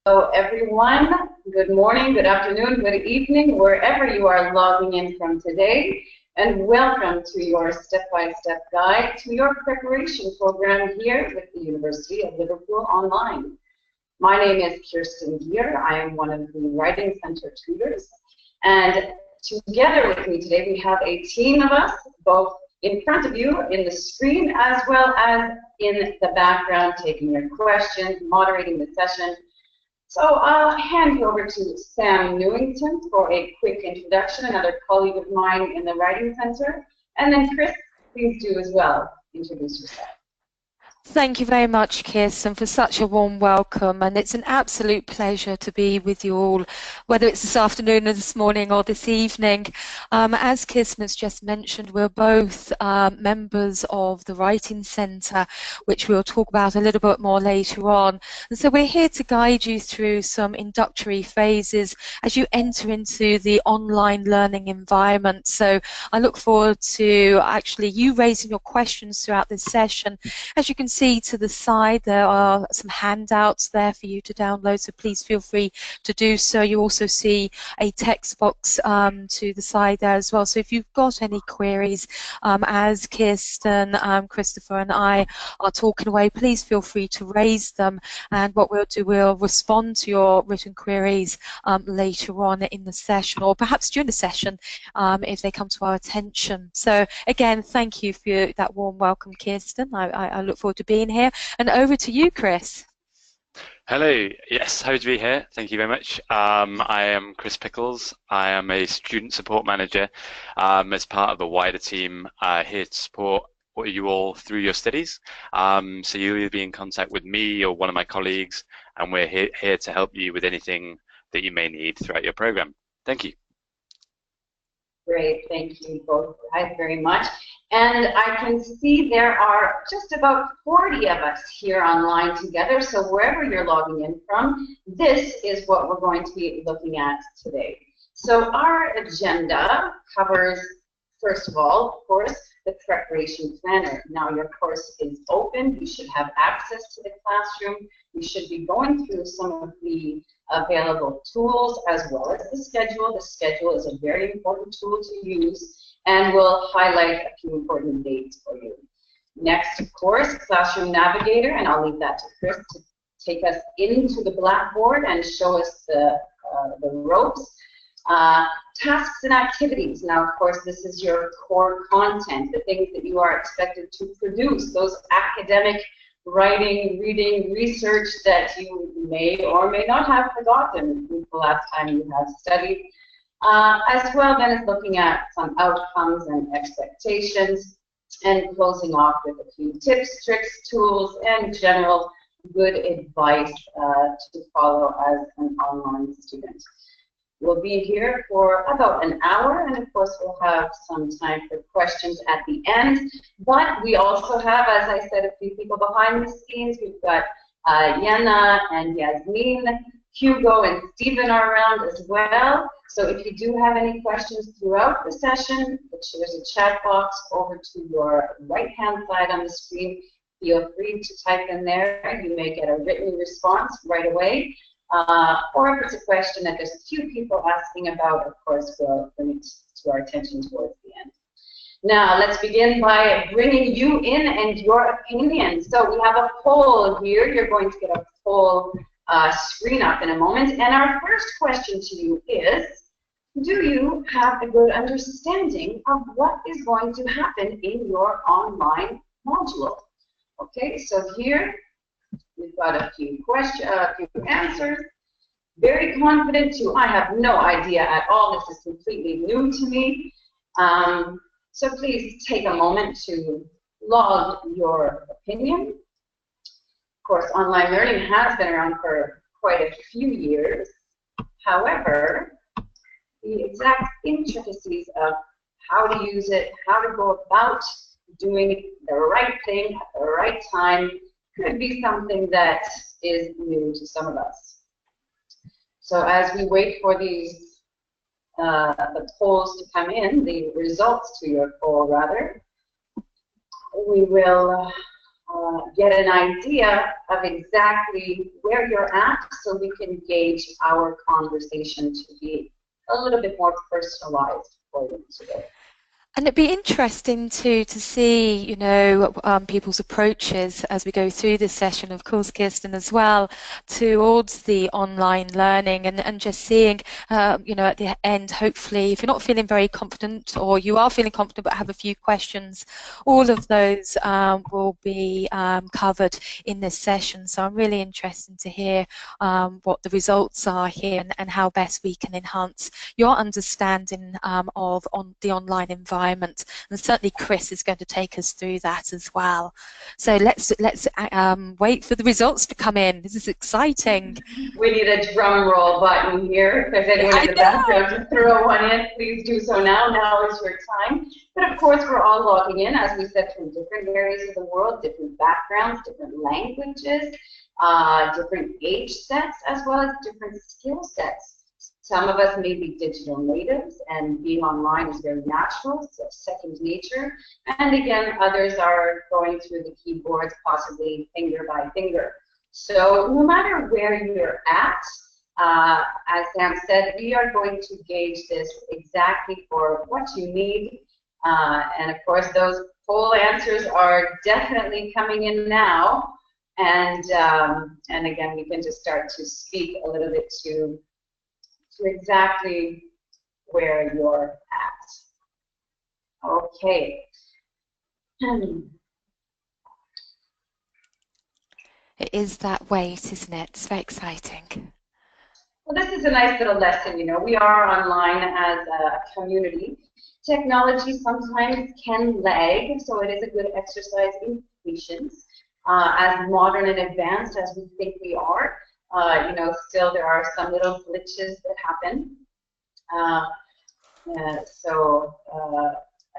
Hello everyone, good morning, good afternoon, good evening, wherever you are logging in from today, and welcome to your step-by-step guide to your preparation program here with the University of Liverpool Online. My name is Kirsten Gier. I am one of the Writing Center tutors, and together with me today we have a team of us, both in front of you in the screen as well as in the background, taking your questions, moderating the session. So I'll hand you over to Sam Newington for a quick introduction, another colleague of mine in the Writing Center. And then Chris, please do as well. Introduce yourself. Thank you very much, Kirsten, for such a warm welcome, and it's an absolute pleasure to be with you all, whether it's this afternoon or this morning or this evening. As Kirsten has just mentioned, we're both members of the Writing Centre, which we'll talk about a little bit more later on. And so we're here to guide you through some introductory phases as you enter into the online learning environment. So I look forward to actually you raising your questions throughout this session. As you can see to the side, there are some handouts there for you to download, so please feel free to do so. You also see a text box to the side there as well, so if you've got any queries as Kirsten, Christopher and I are talking away, please feel free to raise them, and what we'll do, we'll respond to your written queries later on in the session, or perhaps during the session if they come to our attention. So again, thank you for that warm welcome, Kirsten. I look forward to being here, and over to you, Chris. Hello, yes, happy to be here. Thank you very much. I am Chris Pickles. I am a student support manager as part of a wider team here to support you all through your studies. So you'll either be in contact with me or one of my colleagues, and we're here to help you with anything that you may need throughout your program. Thank you. Great, thank you both guys very much. And I can see there are just about 40 of us here online together, so wherever you're logging in from, this is what we're going to be looking at today. So our agenda covers, first of all, of course, the preparation planner. Now your course is open, you should have access to the classroom, you should be going through some of the available tools as well as the schedule. The schedule is a very important tool to use, and we'll highlight a few important dates for you. Next, of course, Classroom Navigator, and I'll leave that to Chris to take us into the Blackboard and show us the ropes. Tasks and activities. Now, of course, this is your core content, the things that you are expected to produce, those academic writing, reading, research that you may or may not have forgotten the last time you have studied. As well then as looking at some outcomes and expectations, and closing off with a few tips, tricks, tools, and general good advice to follow as an online student. We'll be here for about an hour, and of course we'll have some time for questions at the end. But we also have, as I said, a few people behind the scenes. We've got Yenna and Yasmin, Hugo and Stephen are around as well. So if you do have any questions throughout the session, there's a chat box over to your right-hand side on the screen. Feel free to type in there. You may get a written response right away. Or if it's a question that there's a few people asking about, of course, we'll bring it to our attention towards the end. Now, let's begin by bringing you in and your opinion. So we have a poll here. You're going to get a poll screen up in a moment. And our first question to you is, do you have a good understanding of what is going to happen in your online module? Okay, so here we've got a few questions, a few answers. Very confident too. I have no idea at all. This is completely new to me. So please take a moment to log your opinion. Of course, online learning has been around for quite a few years. However, the exact intricacies of how to use it, how to go about doing the right thing at the right time could be something that is new to some of us. So as we wait for these the polls to come in, the results to your poll rather, we will get an idea of exactly where you're at so we can gauge our conversation to be a little bit more personalized for you today. And it'd be interesting to see, you know, people's approaches as we go through this session, of course, Kirsten, as well, towards the online learning and just seeing, you know, at the end, hopefully, if you're not feeling very confident or you are feeling confident but have a few questions, all of those will be covered in this session. So I'm really interested to hear what the results are here and how best we can enhance your understanding of the online environment. And certainly Chris is going to take us through that as well. So let's wait for the results to come in. This is exciting. We need a drum roll button here. If there's anyone in the background to throw one in, please do so now. Now is your time. But of course, we're all logging in, as we said, from different areas of the world, different backgrounds, different languages, different age sets, as well as different skill sets. Some of us may be digital natives, and being online is very natural, so second nature. And again, others are going through the keyboards, possibly finger by finger. So no matter where you're at, as Sam said, we are going to gauge this exactly for what you need. And of course, those poll answers are definitely coming in now. And again, we can just start to speak a little bit to exactly where you're at. Okay. It is that wait, isn't it? It's very exciting. Well, this is a nice little lesson. You know, we are online as a community. Technology sometimes can lag, so it is a good exercise in patience. As modern and advanced as we think we are, you know, still there are some little glitches that happen.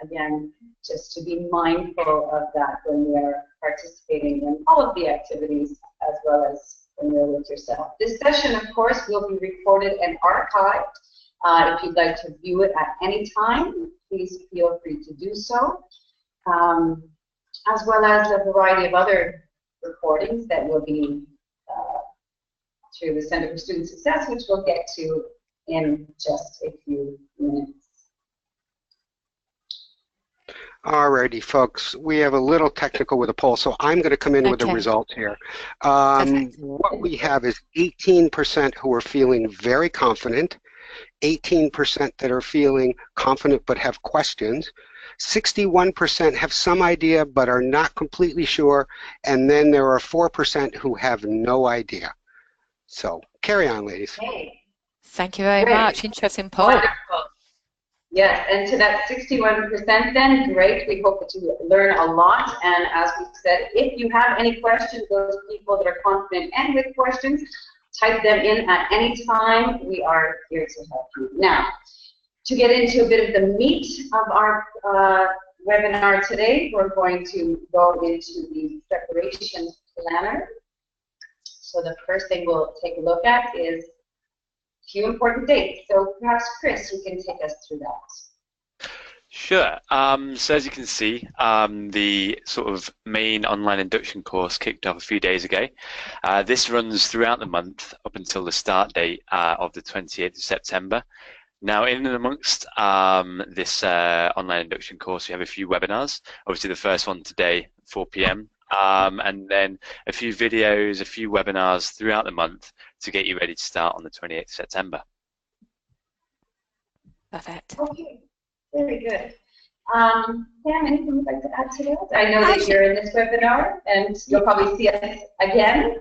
Again, just to be mindful of that when you're participating in all of the activities, as well as when you're with yourself. This session, of course, will be recorded and archived. If you'd like to view it at any time, please feel free to do so, as well as a variety of other recordings that will be through the Center for Student Success, which we'll get to in just a few minutes. Alrighty, folks, we have a little technical with a poll, so I'm going to come in with the results here. What we have is 18% who are feeling very confident, 18% that are feeling confident but have questions, 61% have some idea but are not completely sure, and then there are 4% who have no idea. So carry on, ladies. Okay. Thank you very much. Interesting poll. Wonderful. Yes, and to that 61% then, great. We hope that you learn a lot. And as we said, if you have any questions, those people that are confident and with questions, type them in at any time. We are here to help you. Now, to get into a bit of the meat of our webinar today, we're going to go into the preparation planner. So the first thing we'll take a look at is a few important dates. So perhaps, Chris, you can take us through that. Sure. So as you can see, the sort of main online induction course kicked off a few days ago. This runs throughout the month up until the start date of the 28th of September. Now, in and amongst this online induction course, we have a few webinars. Obviously, the first one today, 4 p.m. And then a few videos, a few webinars throughout the month to get you ready to start on the 28th of September. Perfect. Okay, very good. Sam, anything you'd like to add to that? I know that you're in this webinar, and you'll probably see us again.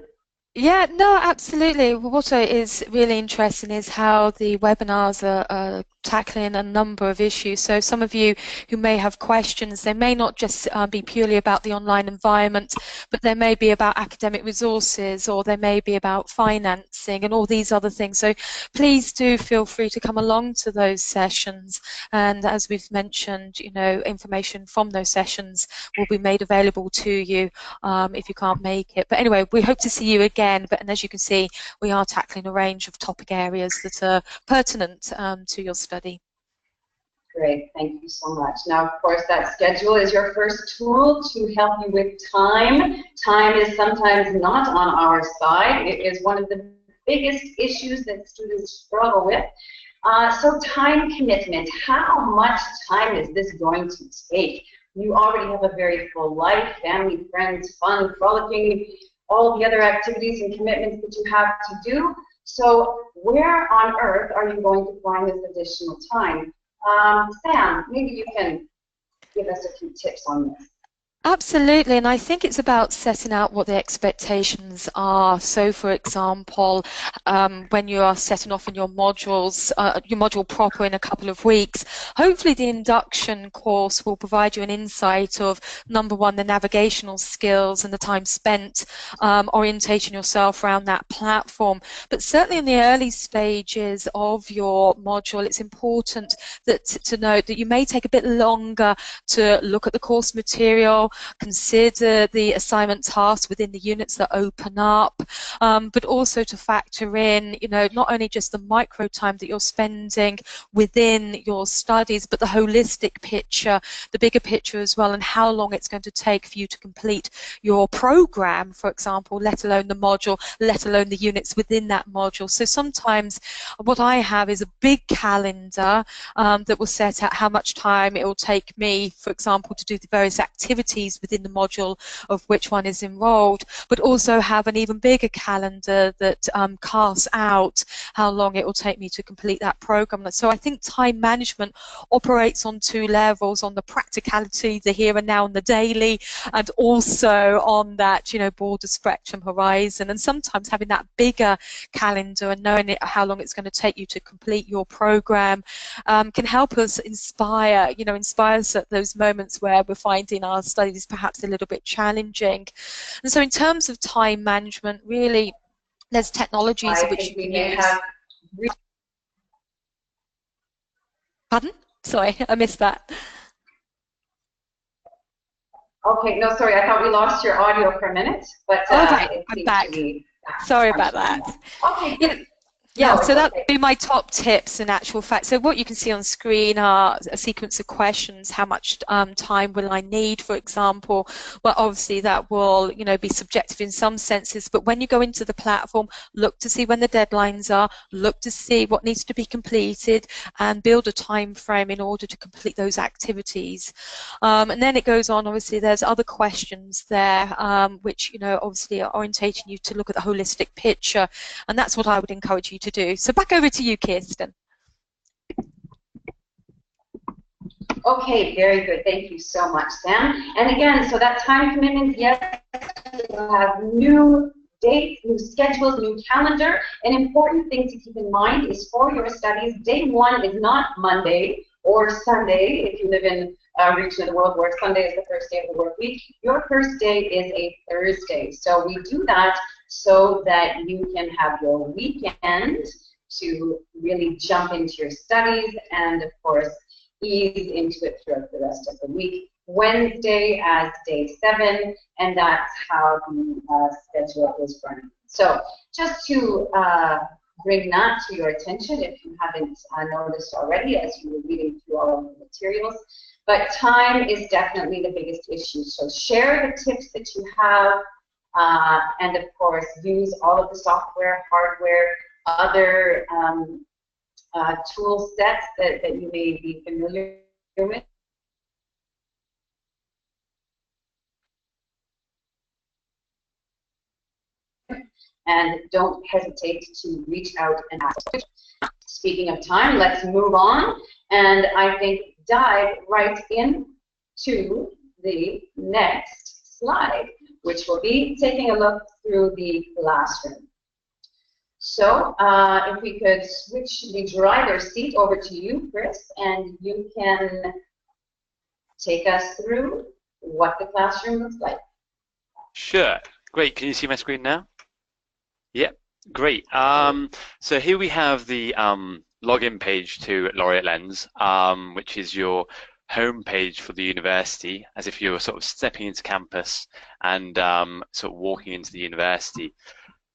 Yeah, no, absolutely. What is really interesting is how the webinars are tackling a number of issues. So some of you who may have questions, they may not just be purely about the online environment, but they may be about academic resources, or they may be about financing and all these other things. So please do feel free to come along to those sessions. And as we've mentioned, you know, information from those sessions will be made available to you if you can't make it. But anyway, we hope to see you again. And as you can see, we are tackling a range of topic areas that are pertinent to your study. Great, thank you so much. Now, of course, that schedule is your first tool to help you with time. Time is sometimes not on our side. It is one of the biggest issues that students struggle with. So time commitment, how much time is this going to take? You already have a very full life, family, friends, fun, frolicking, all the other activities and commitments that you have to do. So where on earth are you going to find this additional time? Sam, maybe you can give us a few tips on this. Absolutely, and I think it's about setting out what the expectations are. So, for example, when you are setting off in your modules, your module proper in a couple of weeks, hopefully the induction course will provide you an insight of, number one, the navigational skills and the time spent orientating yourself around that platform. But certainly in the early stages of your module, it's important that to note that you may take a bit longer to look at the course material, consider the assignment tasks within the units that open up, but also to factor in, not only just the micro time that you're spending within your studies, but the holistic picture, the bigger picture as well, and how long it's going to take for you to complete your program, for example, let alone the module, let alone the units within that module. So sometimes what I have is a big calendar that will set out how much time it will take me, for example, to do the various activities within the module of which one is enrolled, but also have an even bigger calendar that casts out how long it will take me to complete that program. So I think time management operates on two levels: on the practicality, the here and now and the daily, and also on that broader spectrum horizon. And sometimes having that bigger calendar and knowing how long it's going to take you to complete your program can help us inspire us at those moments where we're finding our studies perhaps a little bit challenging. And so in terms of time management, really there's technologies which you can use. Pardon? Sorry, I missed that. Okay, no, sorry, I thought we lost your audio for a minute, but okay, I'm back. Sorry about that. Okay. Yeah, so that would be my top tips in actual fact. So what you can see on screen are a sequence of questions. How much time will I need, for example? Well, obviously that will, be subjective in some senses, but when you go into the platform, look to see when the deadlines are, look to see what needs to be completed, and build a time frame in order to complete those activities. And then it goes on, obviously there's other questions there, which, obviously are orientating you to look at the holistic picture, and that's what I would encourage you to do. So back over to you, Kirsten. Okay, very good. Thank you so much, Sam. And again, so that time commitment, yes, we'll have new dates, new schedules, new calendar. An important thing to keep in mind is for your studies, day one is not Monday or Sunday. If you live in a region of the world where Sunday is the first day of the work week, your first day is a Thursday. So we do that so that you can have your weekend to really jump into your studies and, of course, ease into it throughout the rest of the week. Wednesday as day 7, and that's how the schedule is running. So just to bring that to your attention if you haven't noticed already as you were reading through all of the materials. But time is definitely the biggest issue. So share the tips that you have, and of course use all of the software, hardware, other tool sets that you may be familiar with. And don't hesitate to reach out and ask. Speaking of time, let's move on, and I think dive right into the next slide, which will be taking a look through the classroom. So if we could switch the driver's seat over to you, Chris, and you can take us through what the classroom looks like. Sure. Great. Can you see my screen now? Yep. Great. So here we have the login page to Laureate Lens, which is your home page for the university, as if you were sort of stepping into campus and sort of walking into the university.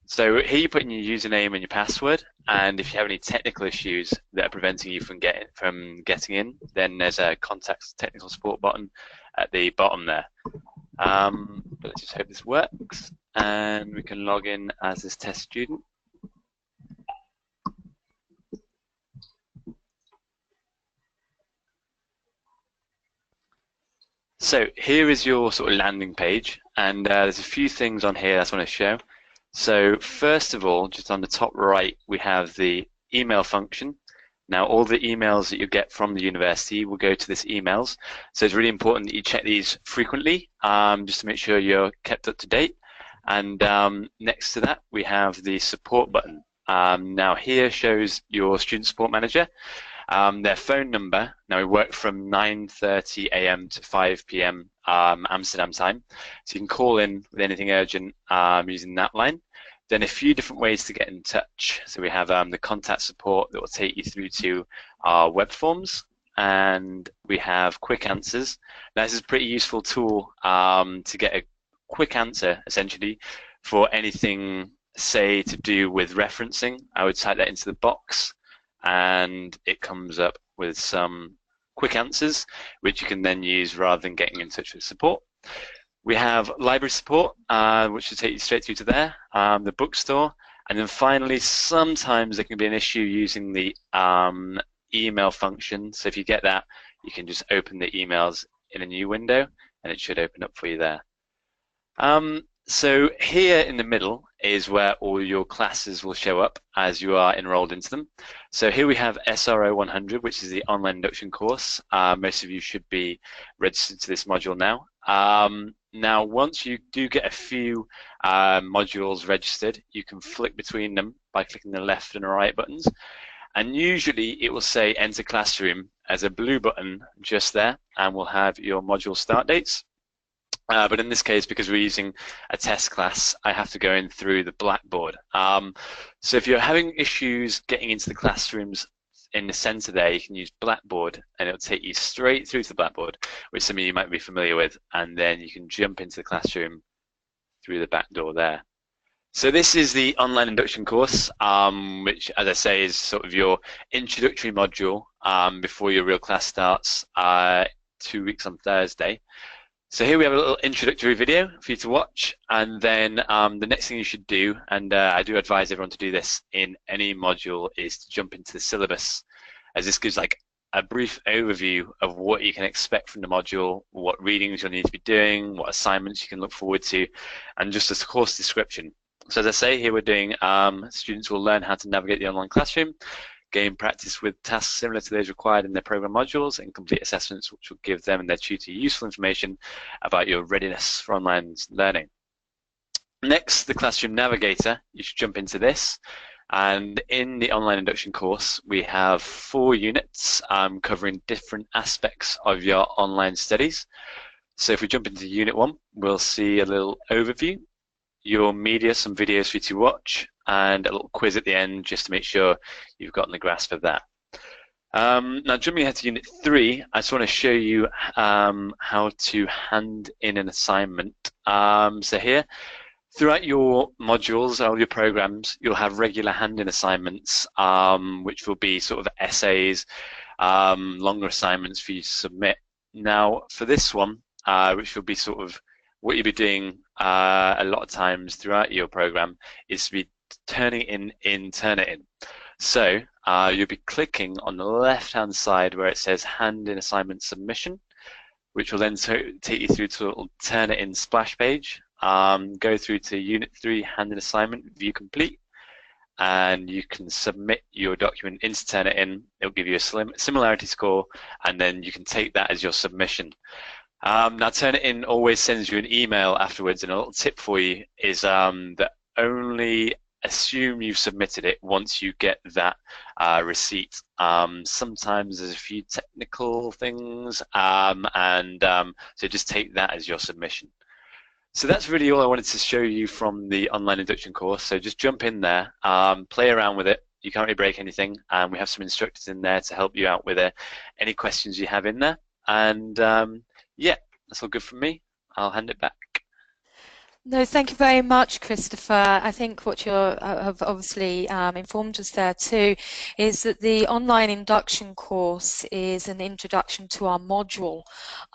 So here you put in your username and your password, and if you have any technical issues that are preventing you from getting in, then there's a contact technical support button at the bottom there. But let's just hope this works, and we can log in as this test student. So here is your sort of landing page, and there's a few things on here I just want to show. So first of all, just on the top right, we have the email function. Now all the emails that you get from the university will go to this emails. So it's really important that you check these frequently, just to make sure you're kept up to date. And next to that, we have the support button. Now here shows your student support manager. Their phone number, now we work from 9:30 a.m. to 5 p.m. Amsterdam time, so you can call in with anything urgent using that line. Then a few different ways to get in touch. So we have the contact support that will take you through to our web forms, and we have quick answers. Now this is a pretty useful tool to get a quick answer, essentially, for anything, say, to do with referencing. I would type that into the box, and it comes up with some quick answers, which you can then use rather than getting in touch with support. We have library support, which will take you straight through to there, the bookstore, and then finally, sometimes there can be an issue using the email function. So if you get that, you can just open the emails in a new window, and it should open up for you there. So here in the middle is where all your classes will show up as you are enrolled into them. So here we have SRO 100, which is the online induction course. Most of you should be registered to this module now. Now, once you do get a few modules registered, you can flick between them by clicking the left and right buttons. And usually it will say Enter Classroom as a blue button just there, and we'll have your module start dates. But in this case, because we're using a test class, I have to go in through the Blackboard. So if you're having issues getting into the classrooms in the center there, you can use Blackboard, and it'll take you straight through to the Blackboard, which some of you might be familiar with, and then you can jump into the classroom through the back door there. So this is the online induction course, which, as I say, is sort of your introductory module before your real class starts 2 weeks on Thursday. So here we have a little introductory video for you to watch, and then the next thing you should do, and I do advise everyone to do this in any module, is to jump into the syllabus, as this gives like a brief overview of what you can expect from the module, what readings you'll need to be doing, what assignments you can look forward to, and just a course description. So as I say, here we're doing, students will learn how to navigate the online classroom, gain practice with tasks similar to those required in their program modules, and complete assessments which will give them and their tutor useful information about your readiness for online learning. Next, the Classroom Navigator. You should jump into this, and in the online induction course we have 4 units covering different aspects of your online studies. So if we jump into Unit 1, we'll see a little overview, your media, some videos for you to watch, and a little quiz at the end just to make sure you've gotten the grasp of that. Now jumping ahead to Unit 3, I just want to show you how to hand in an assignment. So here, throughout your modules, all your programs, you'll have regular hand-in assignments, which will be sort of essays, longer assignments for you to submit. Now for this one, which will be sort of what you'll be doing a lot of times throughout your program, is to be turning in, turn it in. So you'll be clicking on the left-hand side where it says Hand in Assignment Submission, which will then take you through to a little Turn It In splash page. Go through to Unit 3, Hand in Assignment, View Complete, and you can submit your document into Turn It In. It'll give you a similarity score, and then you can take that as your submission. Now Turn It In always sends you an email afterwards, and a little tip for you is that only assume you've submitted it once you get that receipt. Sometimes there's a few technical things, so just take that as your submission. So that's really all I wanted to show you from the online induction course. So just jump in there, play around with it. You can't really break anything, and we have some instructors in there to help you out with any questions you have in there. And yeah, that's all good from me. I'll hand it back. No, thank you very much, Christopher. I think what you have obviously informed us there too is that the online induction course is an introduction to our module.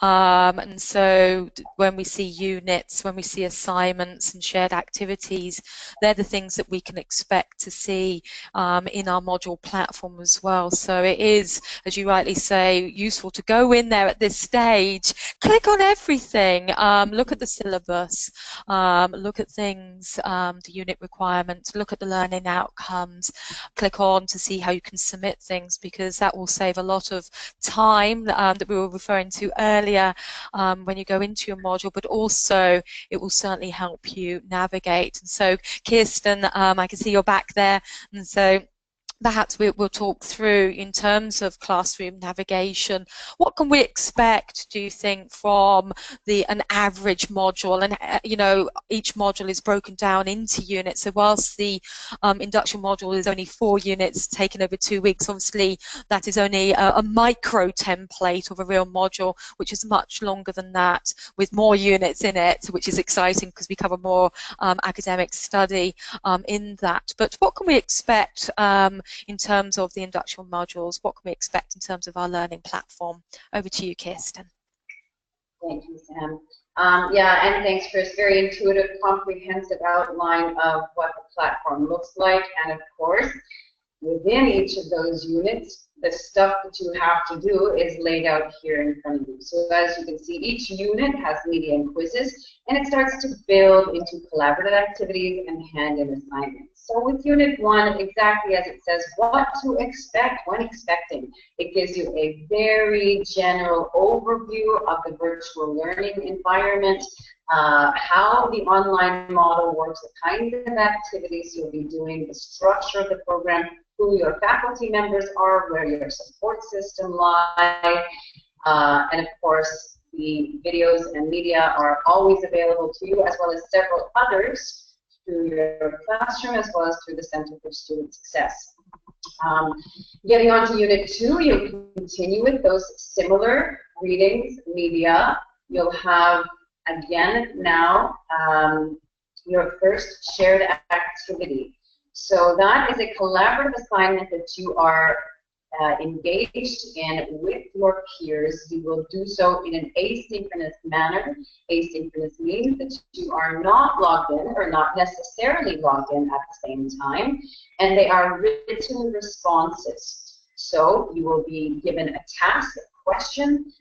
And so when we see units, when we see assignments and shared activities, they're the things that we can expect to see in our module platform as well. So it is, as you rightly say, useful to go in there at this stage, click on everything, look at the syllabus, look at things, the unit requirements, look at the learning outcomes, click on to see how you can submit things, because that will save a lot of time that we were referring to earlier when you go into your module, but also it will certainly help you navigate. And so, Kirsten, I can see you're back there, and so perhaps we'll talk through in terms of classroom navigation. What can we expect, do you think, from an average module? And you know, each module is broken down into units. So whilst the induction module is only 4 units taken over 2 weeks, obviously that is only a micro template of a real module, which is much longer than that, with more units in it, which is exciting because we cover more academic study in that. But what can we expect in terms of the induction modules? What can we expect in terms of our learning platform? Over to you, Kirsten. Thank you, Sam. Yeah, and thanks, Chris. Very intuitive, comprehensive outline of what the platform looks like. And of course, within each of those units, the stuff that you have to do is laid out here in front of you. So as you can see, each unit has media and quizzes, and it starts to build into collaborative activities and hand-in assignments. So with Unit 1, exactly as it says, what to expect when expecting. It gives you a very general overview of the virtual learning environment, how the online model works, the kinds of activities you'll be doing, the structure of the program, who your faculty members are, where your support system lies, and of course the videos and media are always available to you, as well as several others through your classroom, as well as through the Center for Student Success. Getting on to Unit 2, you'll continue with those similar readings, media. You'll have, again, now your first shared activity. So that is a collaborative assignment that you are engaged in with your peers. You will do so in an asynchronous manner. Asynchronous means that you are not logged in, or not necessarily logged in at the same time, and they are written responses. So you will be given a task, a question,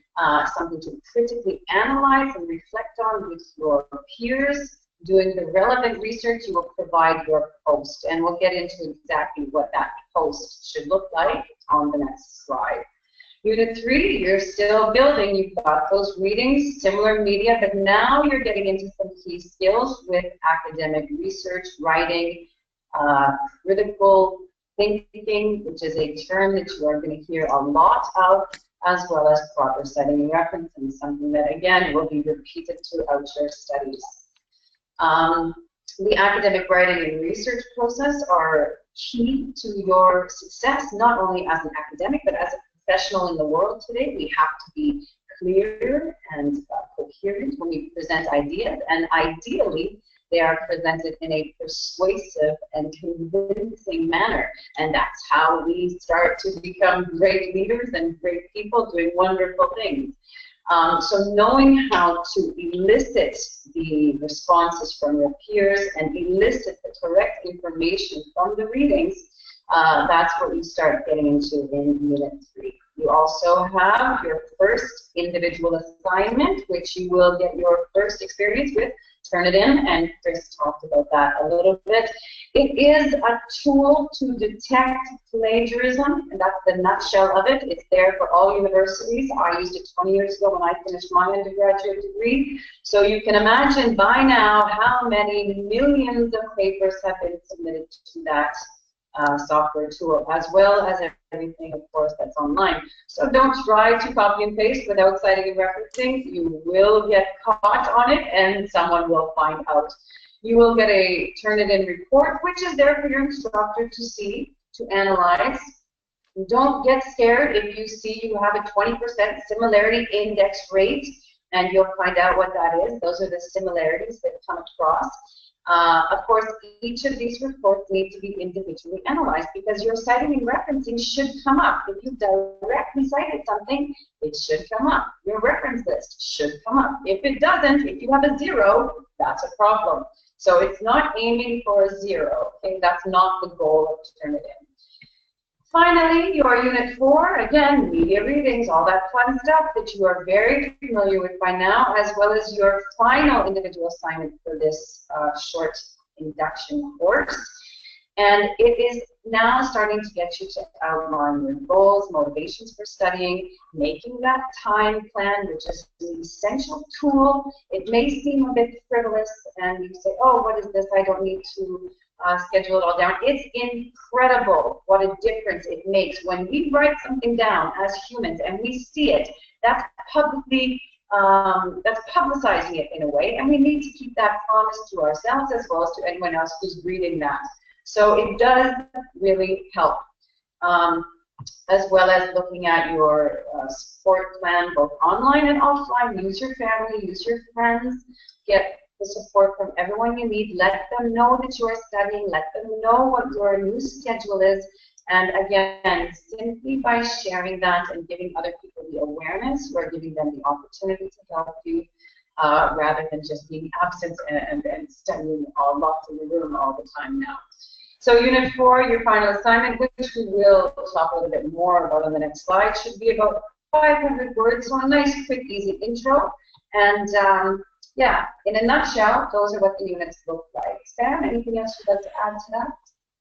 something to critically analyze and reflect on with your peers. Doing the relevant research, you will provide your post, and we'll get into exactly what that post should look like on the next slide. Unit 3, you're still building. You've got those readings, similar media, but now you're getting into some key skills with academic research, writing, critical thinking, which is a term that you are going to hear a lot of, as well as proper setting and reference, and something that, again, will be repeated throughout your studies. The academic writing and research process are key to your success, not only as an academic, but as a professional in the world today. We have to be clear and coherent when we present ideas, and ideally, they are presented in a persuasive and convincing manner. And that's how we start to become great leaders and great people doing wonderful things. So knowing how to elicit the responses from your peers and elicit the correct information from the readings, that's what you start getting into in Unit 3. You also have your first individual assignment, which you will get your first experience with. Turn it in, and Chris talked about that a little bit. It is a tool to detect plagiarism, and that's the nutshell of it. It's there for all universities. I used it 20 years ago when I finished my undergraduate degree. So you can imagine by now how many millions of papers have been submitted to that software tool, as well as everything, of course, that's online. So don't try to copy and paste without citing and referencing. You will get caught on it, and someone will find out. You will get a Turnitin report, which is there for your instructor to see, to analyze. Don't get scared if you see you have a 20% similarity index rate and you'll find out what that is. Those are the similarities that come across. Of course, each of these reports need to be individually analyzed because your citing and referencing should come up. If you directly cited something, it should come up. Your reference list should come up. If it doesn't, if you have a 0, that's a problem. So it's not aiming for a 0. Okay, that's not the goal of Turnitin. Finally, your Unit 4, again, media readings, all that fun stuff that you are very familiar with by now, as well as your final individual assignment for this short induction course. And it is now starting to get you to outline your goals, motivations for studying, making that time plan, which is an essential tool. It may seem a bit frivolous, and you say, oh, what is this? I don't need to schedule it all down. It's incredible what a difference it makes when we write something down as humans and we see it. That's publicly, that's publicizing it in a way, and we need to keep that promise to ourselves as well as to anyone else who's reading that. So it does really help, as well as looking at your support plan, both online and offline. Use your family, use your friends, get the support from everyone you need. Let them know that you are studying. Let them know what your new schedule is. And again, simply by sharing that and giving other people the awareness, we're giving them the opportunity to help you rather than just being absent and studying all locked in the room all the time now. So Unit 4, your final assignment, which we will talk a little bit more about on the next slide, should be about 500 words, so a nice, quick, easy intro. And yeah, in a nutshell, those are what the units look like. Sam, anything else you'd like to add to that?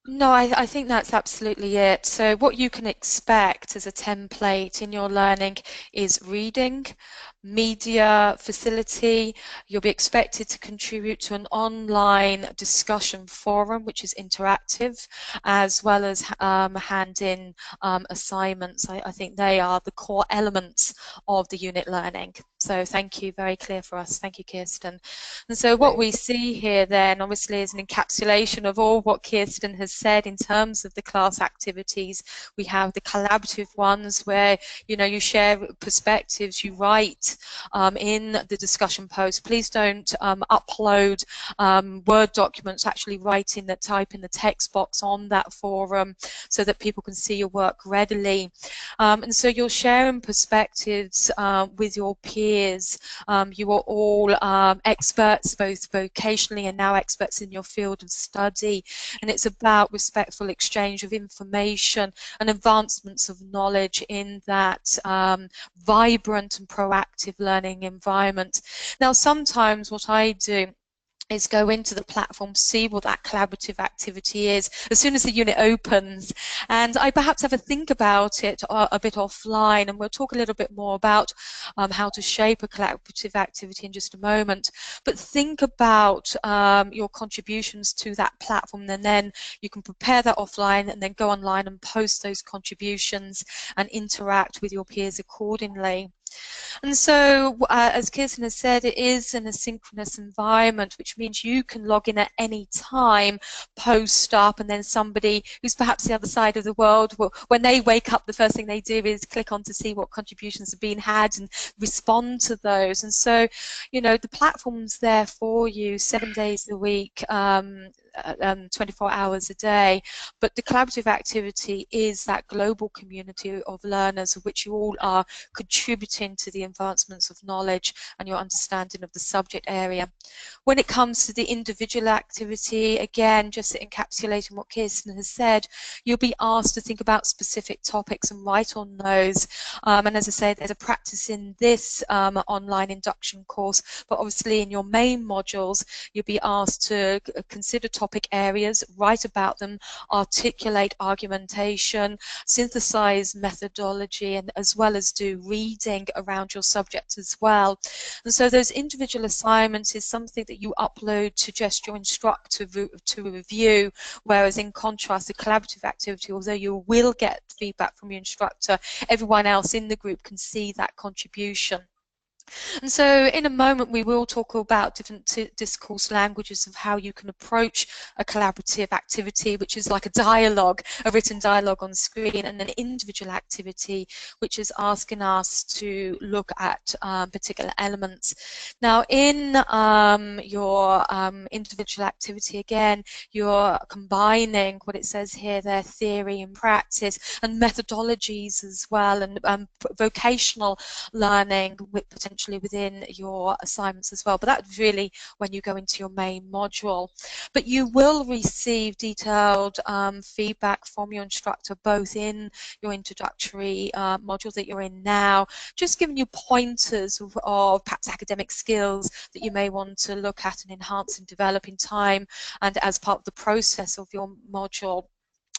No, I think that's absolutely it. So what you can expect as a template in your learning is reading, media, facility. You'll be expected to contribute to an online discussion forum, which is interactive, as well as hand-in assignments. I think they are the core elements of the unit learning. So thank you, very clear for us. Thank you, Kirsten. And so what we see here then, obviously, is an encapsulation of all what Kirsten has said in terms of the class activities. We have the collaborative ones where, you know, you share perspectives, you write in the discussion post. Please don't upload Word documents, actually type in the text box on that forum so that people can see your work readily. And so you're sharing perspectives with your peers. You are all experts, both vocationally and now experts in your field of study, and it's about respectful exchange of information and advancements of knowledge in that vibrant and proactive learning environment. Now, sometimes what I do is go into the platform, see what that collaborative activity is as soon as the unit opens, and I perhaps have a think about it a bit offline, and we'll talk a little bit more about how to shape a collaborative activity in just a moment. But think about your contributions to that platform, and then you can prepare that offline and then go online and post those contributions and interact with your peers accordingly. And so, as Kirsten has said, it is an asynchronous environment, which means you can log in at any time, post up, and then somebody who's perhaps the other side of the world, will, when they wake up, the first thing they do is click on to see what contributions have been had and respond to those. And so, you know, the platform's there for you 7 days a week, 24 hours a day, but the collaborative activity is that global community of learners of which you all are contributing to the advancements of knowledge and your understanding of the subject area. When it comes to the individual activity, again, just encapsulating what Kirsten has said, you'll be asked to think about specific topics and write on those. And as I said, there's a practice in this online induction course, but obviously in your main modules, you'll be asked to consider topic areas, write about them, articulate argumentation, synthesize methodology, and as well as do reading around your subject as well. And so those individual assignments is something that you upload to just your instructor to review, whereas in contrast, the collaborative activity, although you will get feedback from your instructor, everyone else in the group can see that contribution. And so in a moment we will talk about different discourse languages of how you can approach a collaborative activity, which is like a dialogue, a written dialogue on screen, and an individual activity, which is asking us to look at particular elements. Now in your individual activity, again, you're combining what it says here, their theory and practice, and methodologies as well, and vocational learning with potentially within your assignments as well. But that's really when you go into your main module. But you will receive detailed feedback from your instructor, both in your introductory module that you're in now, just giving you pointers of perhaps academic skills that you may want to look at and enhance and develop in time and as part of the process of your module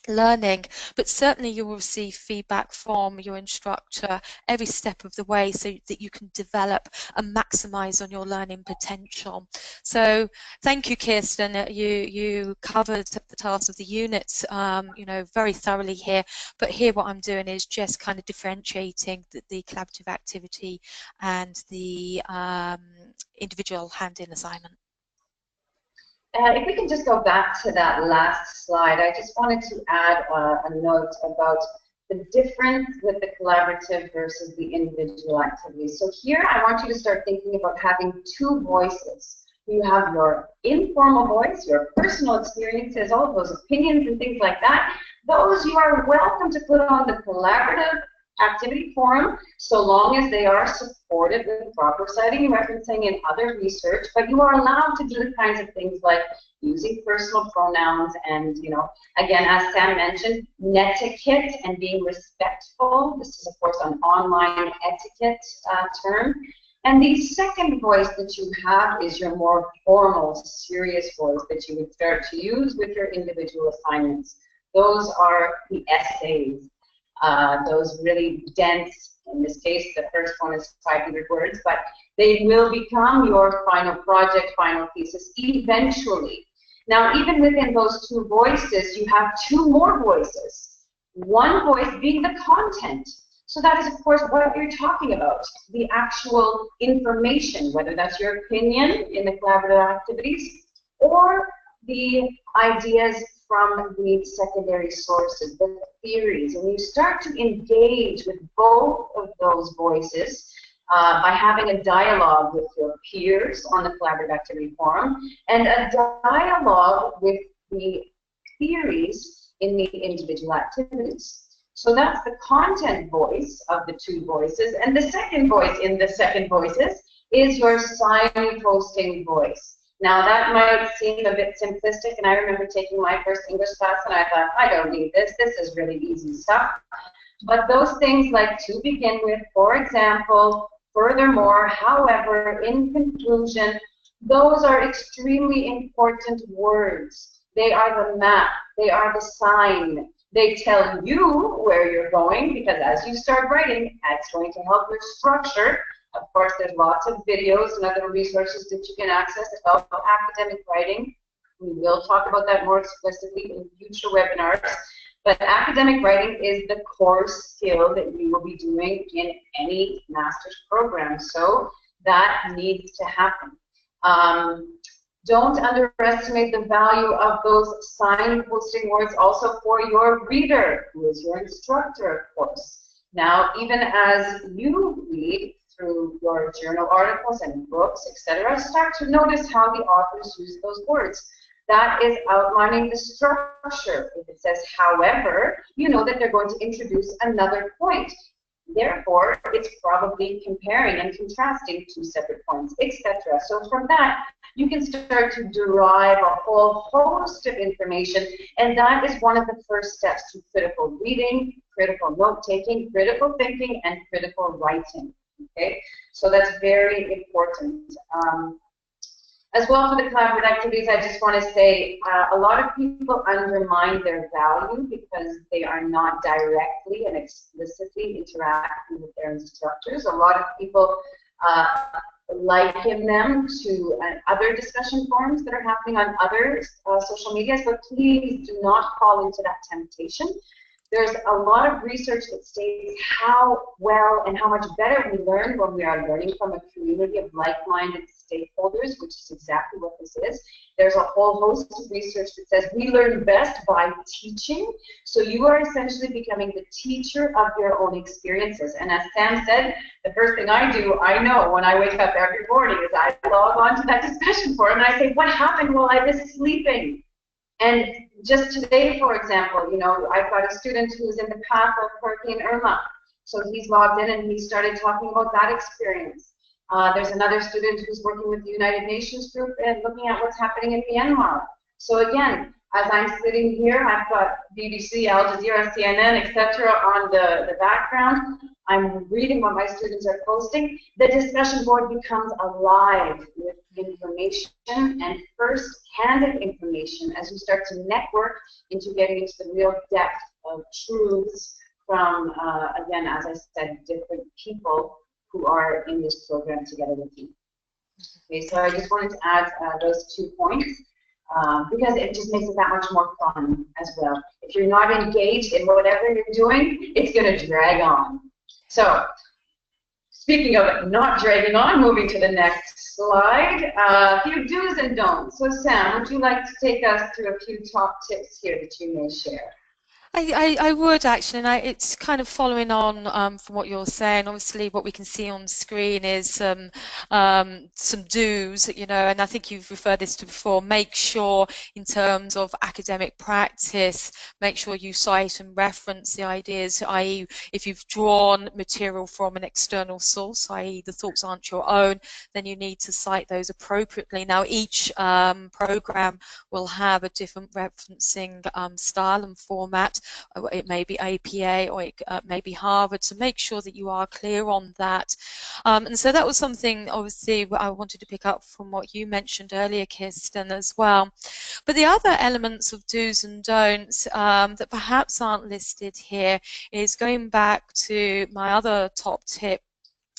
learning. But certainly you will receive feedback from your instructor every step of the way so that you can develop and maximize on your learning potential. So thank you, Kirsten. You covered the tasks of the units you know, very thoroughly here, but here what I'm doing is just kind of differentiating the collaborative activity and the individual hand-in assignment. If we can just go back to that last slide, I just wanted to add a note about the difference with the collaborative versus the individual activities. So here I want you to start thinking about having two voices. You have your informal voice, your personal experiences, all of those opinions and things like that. Those you are welcome to put on the collaborative activity forum, so long as they are supported with proper citing and referencing and other research, but you are allowed to do the kinds of things like using personal pronouns and, you know, again, as Sam mentioned, netiquette and being respectful. This is, of course, an online etiquette term. And the second voice that you have is your more formal, serious voice that you would start to use with your individual assignments. Those are the essays. Those really dense, in this case, the first one is 500 words, but they will become your final project, final thesis eventually. Now, even within those two voices, you have two more voices. One voice being the content. So that is, of course, what you're talking about, the actual information, whether that's your opinion in the collaborative activities or the ideas from the secondary sources, the theories. And you start to engage with both of those voices by having a dialogue with your peers on the collaborative activity forum and a dialogue with the theories in the individual activities. So that's the content voice of the two voices. And the second voice in the second voices is your signposting voice. Now that might seem a bit simplistic, and I remember taking my first English class and I thought, I don't need this, this is really easy stuff. But those things like to begin with, for example, furthermore, however, in conclusion, those are extremely important words. They are the map, they are the sign. They tell you where you're going, because as you start writing, that's going to help your structure. Of course, there's lots of videos and other resources that you can access about academic writing. We will talk about that more explicitly in future webinars. But academic writing is the core skill that you will be doing in any master's program. So that needs to happen. Don't underestimate the value of those signposting words also for your reader, who is your instructor, of course. Now, even as you read through your journal articles and books, etc., start to notice how the authors use those words. That is outlining the structure. If it says, however, you know that they're going to introduce another point. Therefore, it's probably comparing and contrasting two separate points, etc. So from that, you can start to derive a whole host of information, and that is one of the first steps to critical reading, critical note-taking, critical thinking, and critical writing. Okay, so that's very important. As well, for the collaborative activities, I just want to say a lot of people undermine their value because they are not directly and explicitly interacting with their instructors. A lot of people liken them to other discussion forums that are happening on other social medias, but please do not fall into that temptation. There's a lot of research that states how well and how much better we learn when we are learning from a community of like-minded stakeholders, which is exactly what this is. There's a whole host of research that says we learn best by teaching. So you are essentially becoming the teacher of your own experiences. And as Sam said, the first thing I do, I know when I wake up every morning, is I log on to that discussion forum and I say, what happened while I was sleeping? And just today, for example, you know, I've got a student who's in the path of Hurricane Irma. So he's logged in and he started talking about that experience. There's another student who's working with the United Nations group and looking at what's happening in Myanmar. So again, as I'm sitting here, I've got BBC, Al Jazeera, CNN, etc. on the background. I'm reading what my students are posting. The discussion board becomes alive with information and first-hand information as you start to network into getting into the real depth of truths from, again, as I said, different people who are in this program together with you. Okay, so I just wanted to add those 2 points. Because it just makes it that much more fun as well. If you're not engaged in whatever you're doing, it's going to drag on. So, speaking of it not dragging on, moving to the next slide, a few do's and don'ts. So Sam, would you like to take us through a few top tips here that you may share? I would actually, and it's kind of following on from what you're saying. Obviously, what we can see on screen is some do's, you know, and I think you've referred this to before. Make sure, in terms of academic practice, make sure you cite and reference the ideas, i.e., if you've drawn material from an external source, i.e., the thoughts aren't your own, then you need to cite those appropriately. Now, each program will have a different referencing style and format. It may be APA or it may be Harvard, so make sure that you are clear on that. And so that was something, obviously, I wanted to pick up from what you mentioned earlier, Kirsten, as well. But the other elements of do's and don'ts that perhaps aren't listed here is going back to my other top tip,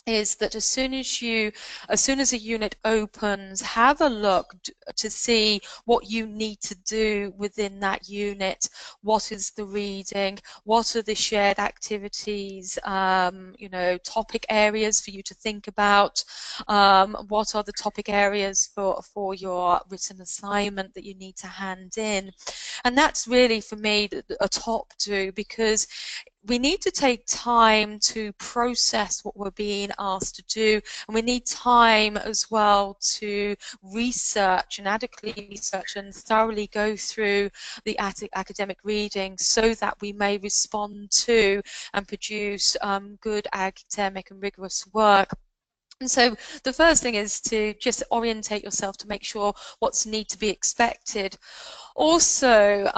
is that as soon as a unit opens, have a look to see what you need to do within that unit. What is the reading? What are the shared activities? You know, topic areas for you to think about. What are the topic areas for your written assignment that you need to hand in? And that's really, for me, a top do, because we need to take time to process what we're being asked to do, and we need time as well to research and adequately research and thoroughly go through the academic reading so that we may respond to and produce good academic and rigorous work. And so the first thing is to just orientate yourself to make sure what's need to be expected. Also,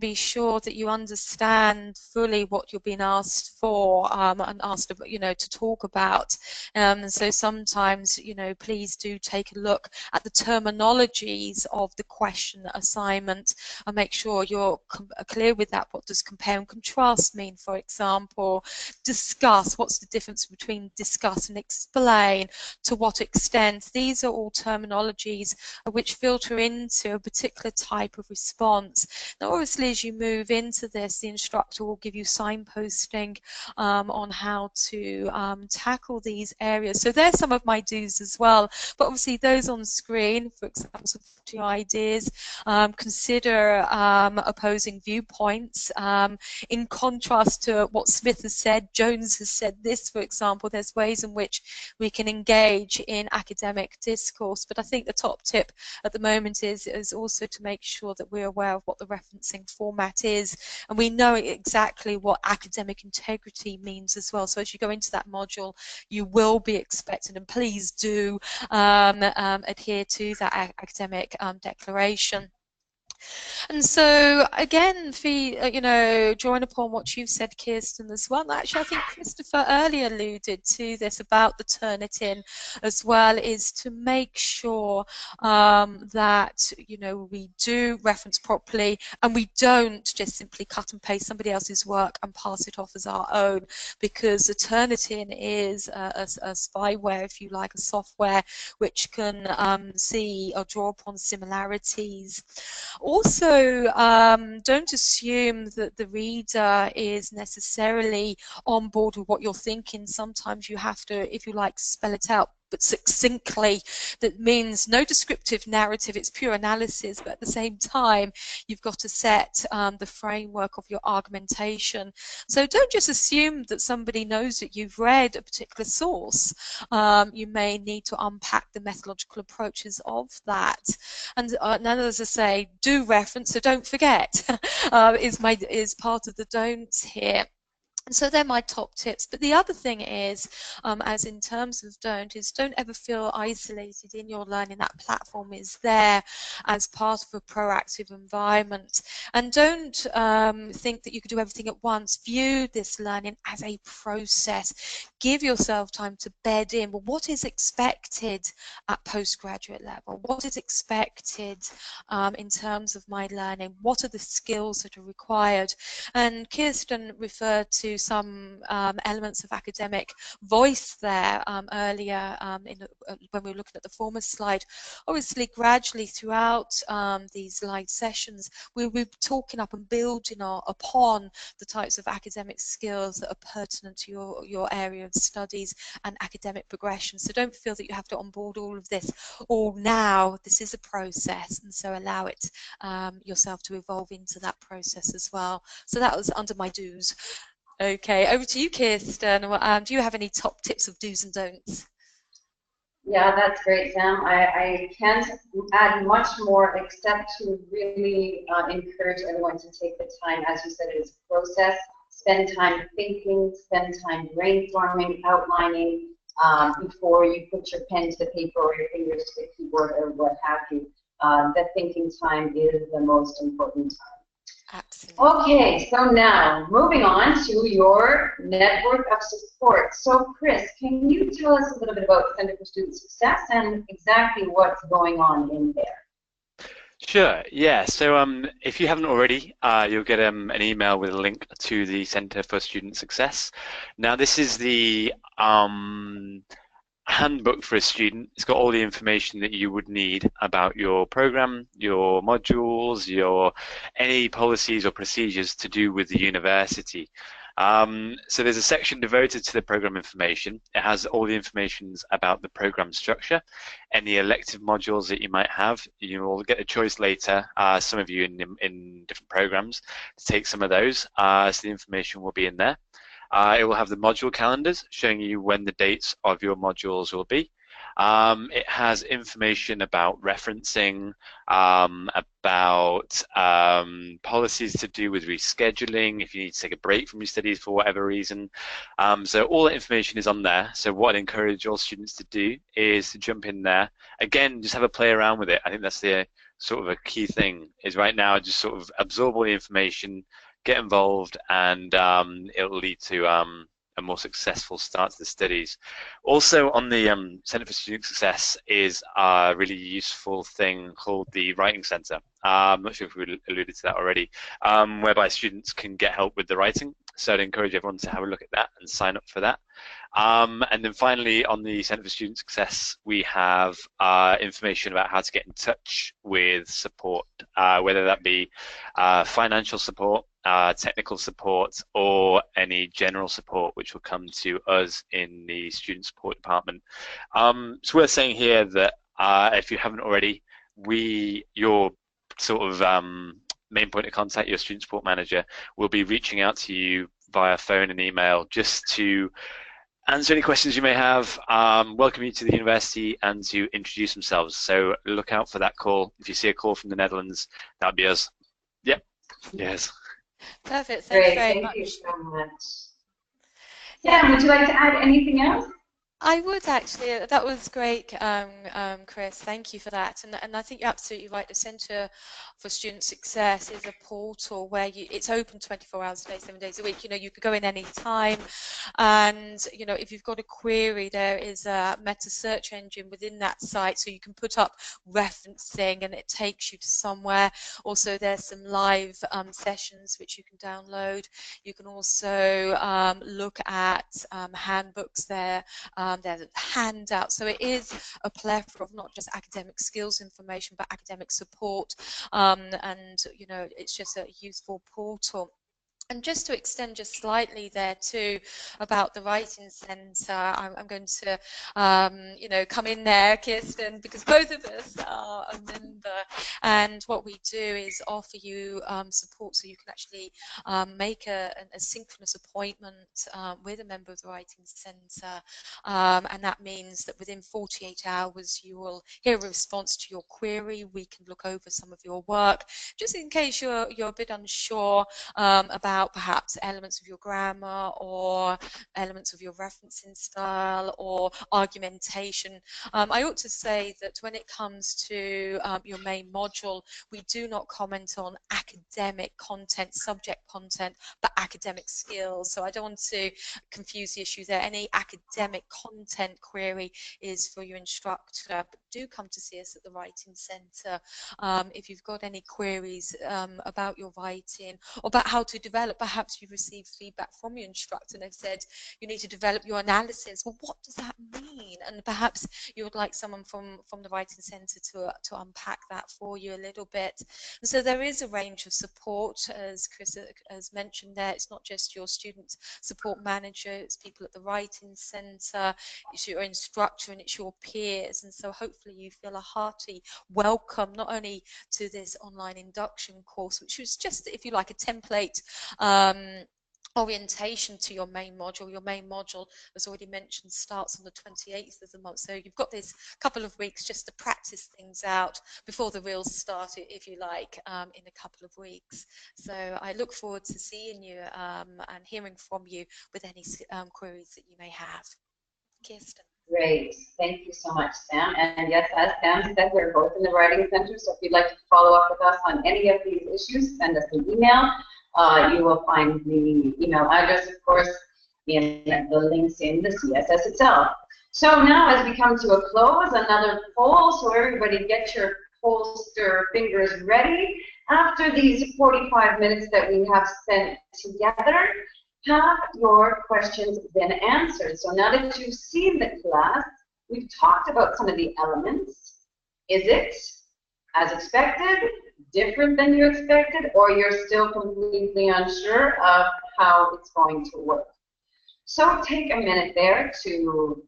be sure that you understand fully what you're being asked for and asked, you know, to talk about. And so sometimes, you know, please do take a look at the terminologies of the question assignment and make sure you're clear with that. What does compare and contrast mean, for example? Discuss. What's the difference between discuss and explain? To what extent? These are all terminologies which filter into a particular type of response. Now, obviously, as you move into this, the instructor will give you signposting on how to tackle these areas. So there's some of my do's as well, but obviously those on screen, for example, some ideas, consider opposing viewpoints. In contrast to what Smith has said, Jones has said this, for example, there's ways in which we can engage in academic discourse, but I think the top tip at the moment is also to make sure that we're aware of what the referencing format is, and we know exactly what academic integrity means as well. So as you go into that module, you will be expected, and please do adhere to that academic declaration. And so again, you know, drawing upon what you've said, Kirsten, as well, actually I think Christopher earlier alluded to this about the Turnitin as well, is to make sure that, you know, we do reference properly and we don't just simply cut and paste somebody else's work and pass it off as our own, because the Turnitin is a spyware, if you like, a software which can see or draw upon similarities. Also, don't assume that the reader is necessarily on board with what you're thinking. Sometimes you have to, if you like, spell it out, but succinctly. That means no descriptive narrative, it's pure analysis, but at the same time, you've got to set the framework of your argumentation. So don't just assume that somebody knows that you've read a particular source. You may need to unpack the methodological approaches of that. And as I say, do reference, so don't forget, is part of the don'ts here. And so they're my top tips. But the other thing is, as in terms of don't ever feel isolated in your learning. That platform is there as part of a proactive environment. And don't think that you can do everything at once. View this learning as a process. Give yourself time to bed in. Well, what is expected at postgraduate level? What is expected in terms of my learning? What are the skills that are required? And Kirsten referred to some elements of academic voice there earlier when we were looking at the former slide. Obviously, gradually throughout these live sessions, we'll be talking up and building upon the types of academic skills that are pertinent to your area of studies and academic progression. So don't feel that you have to onboard all of this all now. This is a process, and so allow it yourself to evolve into that process as well. So that was under my do's. Okay, over to you, Kirsten. Do you have any top tips of do's and don'ts? Yeah, that's great, Sam. I can't add much more except to really encourage everyone to take the time. As you said, it is a process. Spend time thinking, spend time brainstorming, outlining before you put your pen to the paper or your fingers to the keyboard or what have you. The thinking time is the most important time. Absolutely. Okay, so now moving on to your network of support. So Chris, can you tell us a little bit about Center for Student Success and exactly what's going on in there? Sure, yeah. So if you haven't already, you'll get an email with a link to the Center for Student Success. Now this is the handbook for a student. It's got all the information that you would need about your program, your modules, any policies or procedures to do with the university. So there's a section devoted to the program information. It has all the information about the program structure, any elective modules that you might have. You will get a choice later, some of you in different programs, to take some of those. So the information will be in there. It will have the module calendars showing you when the dates of your modules will be. It has information about referencing, about policies to do with rescheduling, if you need to take a break from your studies for whatever reason. So all that information is on there. So what I'd encourage all students to do is to jump in there. Again, just have a play around with it. I think that's the sort of a key thing, is right now just sort of absorb all the information, get involved, and it'll lead to a more successful start to the studies. Also on the Center for Student Success is a really useful thing called the Writing Center. I'm not sure if we alluded to that already, whereby students can get help with the writing. So I'd encourage everyone to have a look at that and sign up for that. And then finally, on the Center for Student Success, we have information about how to get in touch with support, whether that be financial support, technical support, or any general support, which will come to us in the student support department. It's worth saying here that if you haven't already, your sort of main point of contact, your student support manager, will be reaching out to you via phone and email just to answer any questions you may have, welcome you to the university, and to introduce themselves. So look out for that call. If you see a call from the Netherlands, that'll be us. Yep. Yes. Perfect. Thank you very much. Thank you so much. Sam, would you like to add anything else? I would actually. That was great, Chris. Thank you for that. And I think you're absolutely right. The Centre for Student Success is a portal where it's open 24 hours a day, 7 days a week. You know, you could go in any time, and you know, if you've got a query, there is a meta search engine within that site, so you can put up referencing, and it takes you to somewhere. Also, there's some live sessions which you can download. You can also look at handbooks there. there's a handout. So it is a plethora of not just academic skills information, but academic support, and you know, it's just a useful portal. And just to extend just slightly there too about the Writing Centre, I'm going to, you know, come in there, Kirsten, because both of us are a member, and what we do is offer you support so you can actually make a synchronous appointment with a member of the Writing Centre, and that means that within 48 hours you will hear a response to your query. We can look over some of your work, just in case you're a bit unsure about perhaps elements of your grammar or elements of your referencing style or argumentation. I ought to say that when it comes to your main module, we do not comment on academic content, subject content, but academic skills. So I don't want to confuse the issue there. Any academic content query is for your instructor, but do come to see us at the Writing Centre if you've got any queries about your writing or about how to develop. Perhaps you've received feedback from your instructor and they've said you need to develop your analysis. Well, what does that mean? And perhaps you would like someone from the Writing Centre to unpack that for you a little bit. And so there is a range of support, as Chris has mentioned there. It's not just your student support manager, it's people at the Writing Centre, it's your instructor and it's your peers. And so hopefully you feel a hearty welcome not only to this online induction course, which was just, if you like, a template orientation to your main module. Your main module, as already mentioned, starts on the 28th of the month. So you've got this couple of weeks just to practice things out before the real start, if you like, in a couple of weeks. So I look forward to seeing you and hearing from you with any queries that you may have. Kirsten. Great. Thank you so much, Sam. And yes, as Sam said, we're both in the Writing Centre, so if you'd like to follow up with us on any of these issues, send us an email. You will find the email address, of course, in the links in the CSS itself. So now, as we come to a close, another poll. So everybody get your pollster fingers ready. After these 45 minutes that we have spent together, have your questions been answered? So now that you've seen the class, we've talked about some of the elements. Is it as expected, different than you expected, or you're still completely unsure of how it's going to work? So take a minute there to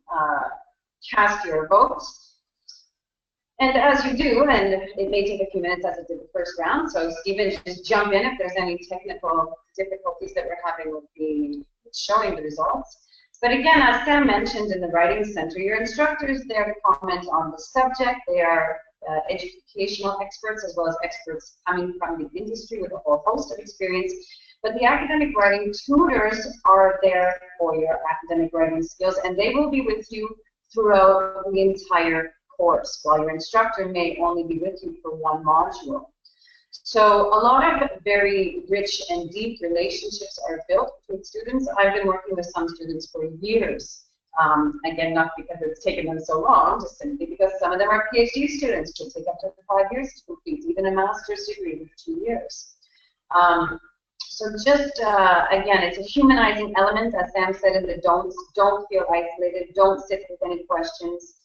cast your votes. And as you do, and it may take a few minutes as it did the first round, so Stephen, just jump in if there's any technical difficulties that we're having with showing the results. But again, as Sam mentioned in the Writing Centre, your instructor is there to comment on the subject. They are educational experts as well as experts coming from the industry with a whole host of experience. But the academic writing tutors are there for your academic writing skills, and they will be with you throughout the entire course, while your instructor may only be with you for one module. So a lot of very rich and deep relationships are built between students. I've been working with some students for years. Again, not because it's taken them so long, just simply because some of them are PhD students, which take up to 5 years to complete, even a master's degree with 2 years. So just, again, it's a humanizing element, as Sam said in the don'ts. Don't feel isolated. Don't sit with any questions.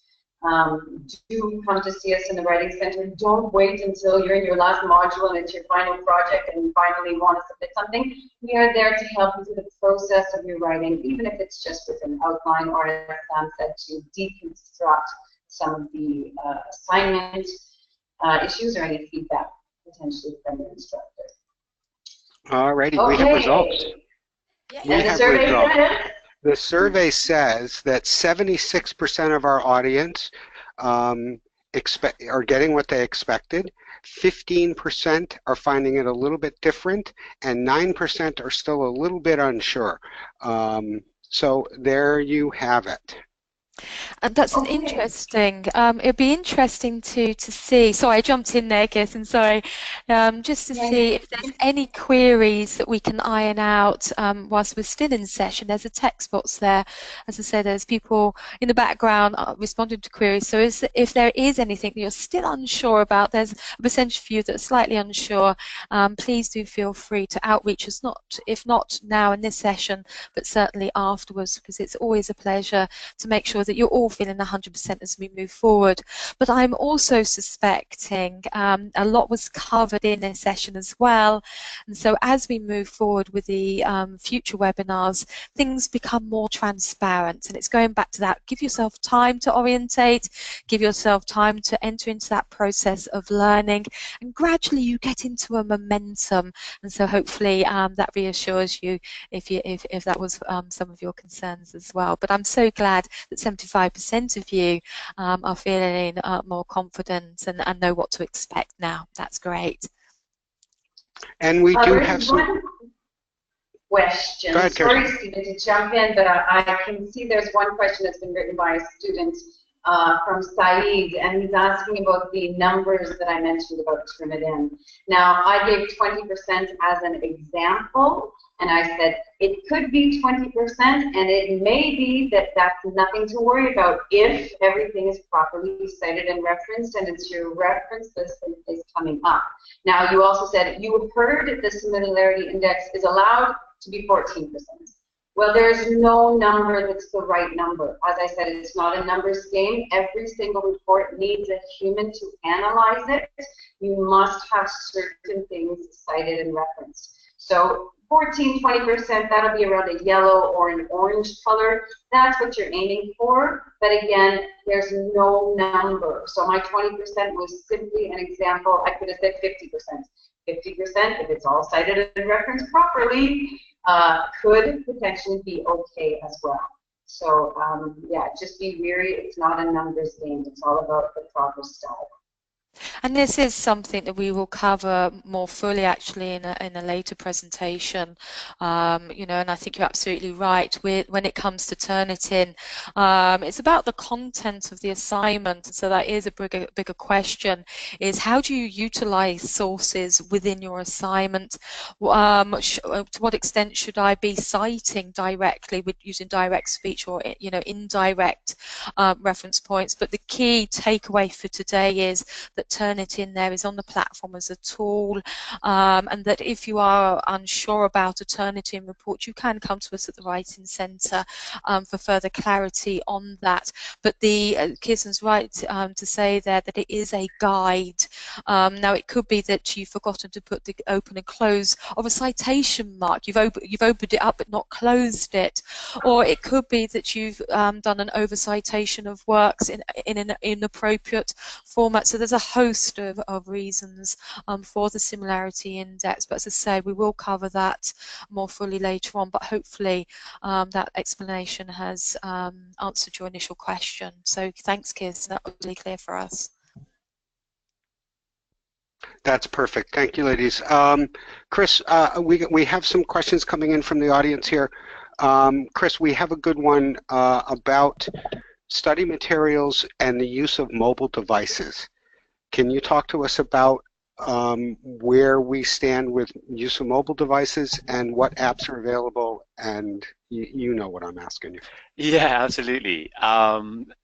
Do come to see us in the Writing Centre. Don't wait until you're in your last module and it's your final project and you finally want to submit something. We are there to help you through the process of your writing, even if it's just with an outline or, as Sam said, to deconstruct some of the assignment issues or any feedback potentially from your instructor. Alrighty, okay. We have results. Yeah. We have results. The survey says that 76% of our audience are getting what they expected, 15% are finding it a little bit different, and 9% are still a little bit unsure. So there you have it. And that's an interesting, it'd be interesting to see, sorry I jumped in there, Kirsten, sorry, just to see if there's any queries that we can iron out whilst we're still in session. There's a text box there, as I said, there's people in the background responding to queries, so if there is anything that you're still unsure about, there's a percentage of you that are slightly unsure, please do feel free to outreach us, if not now in this session, but certainly afterwards, because it's always a pleasure to make sure that you're all feeling 100% as we move forward. But I'm also suspecting a lot was covered in this session as well, and so as we move forward with the future webinars, things become more transparent, and it's going back to that, give yourself time to orientate, give yourself time to enter into that process of learning, and gradually you get into a momentum, and so hopefully that reassures you if that was some of your concerns as well. But I'm so glad that 75% of you are feeling more confident and know what to expect now. That's great. And we do have some question. Go ahead, Sorry, Stephen, to jump in, but I can see there's one question that's been written by a student from Saeed, and he's asking about the numbers that I mentioned about Trinidad. Now, I gave 20% as an example, and I said it could be 20%, and it may be that that's nothing to worry about if everything is properly cited and referenced, and it's your reference list that is coming up. Now, you also said you heard the similarity index is allowed to be 14%. Well, there's no number that's the right number. As I said, it's not a numbers game. Every single report needs a human to analyze it. You must have certain things cited and referenced. So 14, 20%, that'll be around a yellow or an orange color. That's what you're aiming for. But again, there's no number. So my 20% was simply an example. I could have said 50%. 50%, if it's all cited and referenced properly, could potentially be okay as well. So yeah, just be wary. It's not a numbers game. It's all about the proper style. And this is something that we will cover more fully actually in a later presentation, you know, and I think you're absolutely right. When it comes to Turnitin, it's about the content of the assignment, so that is a bigger question, is how do you utilize sources within your assignment? To what extent should I be citing directly with using direct speech or, you know, indirect reference points? But the key takeaway for today is that Turnitin there is on the platform as a tool, and that if you are unsure about a Turnitin report, you can come to us at the Writing Centre for further clarity on that. But Kirsten's right to say there that it is a guide. Now it could be that you've forgotten to put the open and close of a citation mark. You've opened it up but not closed it, or it could be that you've done an over-citation of works in an inappropriate format. So there's a host of reasons for the similarity index, but as I say, we will cover that more fully later on, but hopefully that explanation has answered your initial question. So thanks, Kirsten, that was really clear for us. That's perfect. Thank you, ladies. Chris, we have some questions coming in from the audience here. Chris, we have a good one about study materials and the use of mobile devices. Can you talk to us about where we stand with use of mobile devices and what apps are available? And you know what I'm asking you. Yeah, absolutely.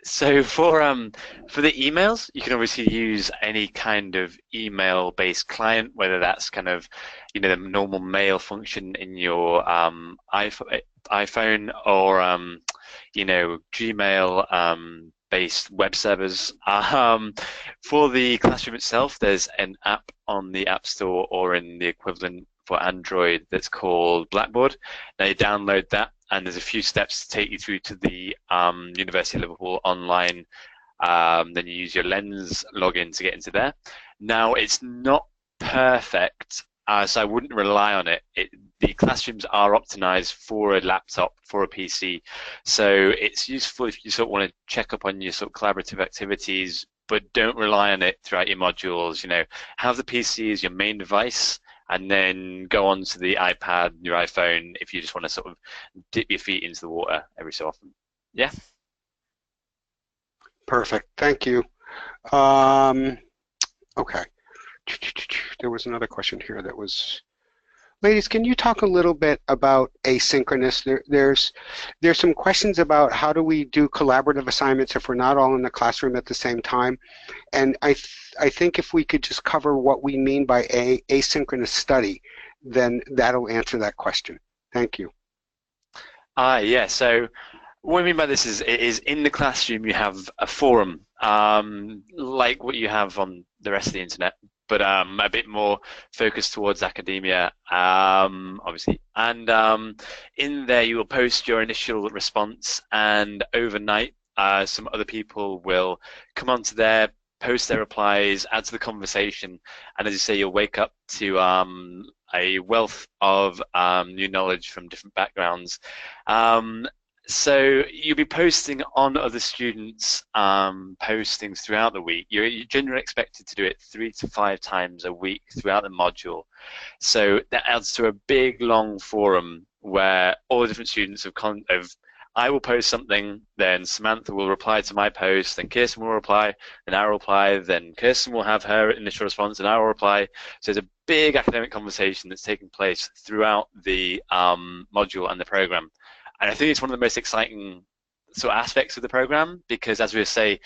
So for the emails, you can obviously use any kind of email-based client, whether that's kind of, you know, the normal mail function in your iPhone or you know, Gmail based web servers. For the classroom itself, there's an app on the App Store or in the equivalent for Android that's called Blackboard. Now you download that, and there's a few steps to take you through to the University of Liverpool Online. Then you use your Lens login to get into there. Now it's not perfect, so I wouldn't rely on it. The classrooms are optimized for a laptop, for a PC, so it's useful if you sort of want to check up on your sort of collaborative activities, but don't rely on it throughout your modules. You know, have the PC as your main device, and then go on to the iPad, your iPhone, if you just want to sort of dip your feet into the water every so often. Yeah. Perfect. Thank you. Okay. There was another question here that was, ladies, can you talk a little bit about asynchronous? There's some questions about how do we do collaborative assignments if we're not all in the classroom at the same time, and I think if we could just cover what we mean by asynchronous study, then that'll answer that question. Thank you. Yeah, so What I mean by this is in the classroom you have a forum, like what you have on the rest of the internet, but a bit more focused towards academia, obviously. And in there you will post your initial response, and overnight some other people will come onto there, post their replies, add to the conversation, and as you say, you'll wake up to a wealth of new knowledge from different backgrounds. So you'll be posting on other students' postings throughout the week. You're generally expected to do it 3 to 5 times a week throughout the module. So that adds to a big, long forum where all the different students I will post something, then Samantha will reply to my post, then Kirsten will reply, then I'll reply, then Kirsten will have her initial response, and I will reply. So it's a big academic conversation that's taking place throughout the module and the program. And I think it's one of the most exciting sort of aspects of the program because, as we say,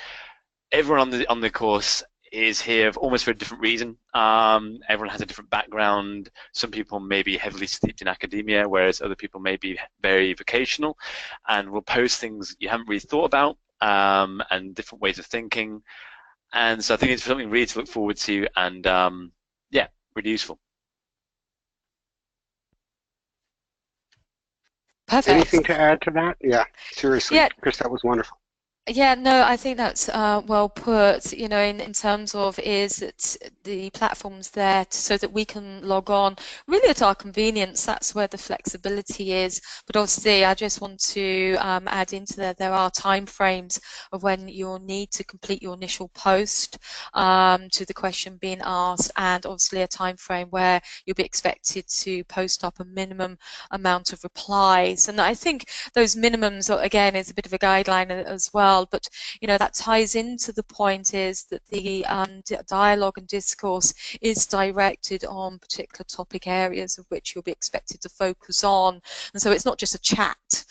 everyone on the course is here almost for a different reason. Everyone has a different background. Some people may be heavily steeped in academia, whereas other people may be very vocational, and will post things you haven't really thought about and different ways of thinking. And so I think it's something really to look forward to, and yeah, really useful. Perfect. Anything to add to that? Yeah, seriously, Yeah. Chris, that was wonderful. Yeah, no, I think that's well put, you know, in terms of is that the platform's there so that we can log on really at our convenience. That's where the flexibility is. But obviously, I just want to add into there are time frames of when you'll need to complete your initial post to the question being asked, and obviously a time frame where you'll be expected to post up a minimum amount of replies. And I think those minimums, again, is a bit of a guideline as well. But you know, that ties into the point is that the dialogue and discourse is directed on particular topic areas of which you'll be expected to focus on, and so it's not just a chat.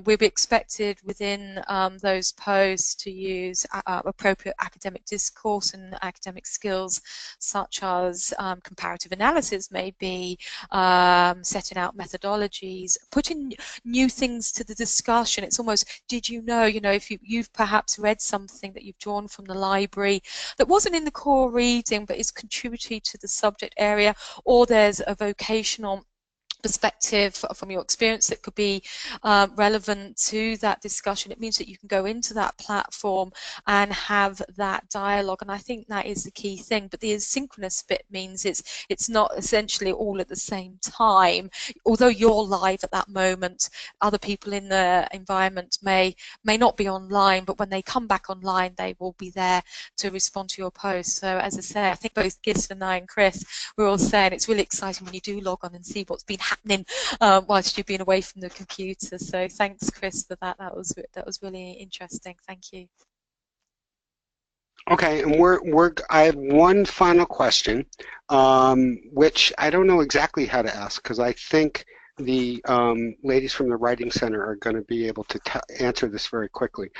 We'll be expected within those posts to use appropriate academic discourse and academic skills such as comparative analysis, maybe setting out methodologies, putting new things to the discussion. It's almost, did you know, if you've perhaps read something that you've drawn from the library that wasn't in the core reading but is contributing to the subject area, or there's a vocational perspective from your experience that could be relevant to that discussion. It means that you can go into that platform and have that dialogue, and I think that is the key thing. But the asynchronous bit means it's not essentially all at the same time. Although you're live at that moment, other people in the environment may not be online, but when they come back online they will be there to respond to your post. So as I say, I think both Kirsten and I and Chris, we're all saying it's really exciting when you do log on and see what's been happening whilst you've been away from the computer. So thanks, Chris, for that. That was really interesting. Thank you. Okay, and I have one final question, which I don't know exactly how to ask because I think the ladies from the Writing Center are going to be able to answer this very quickly.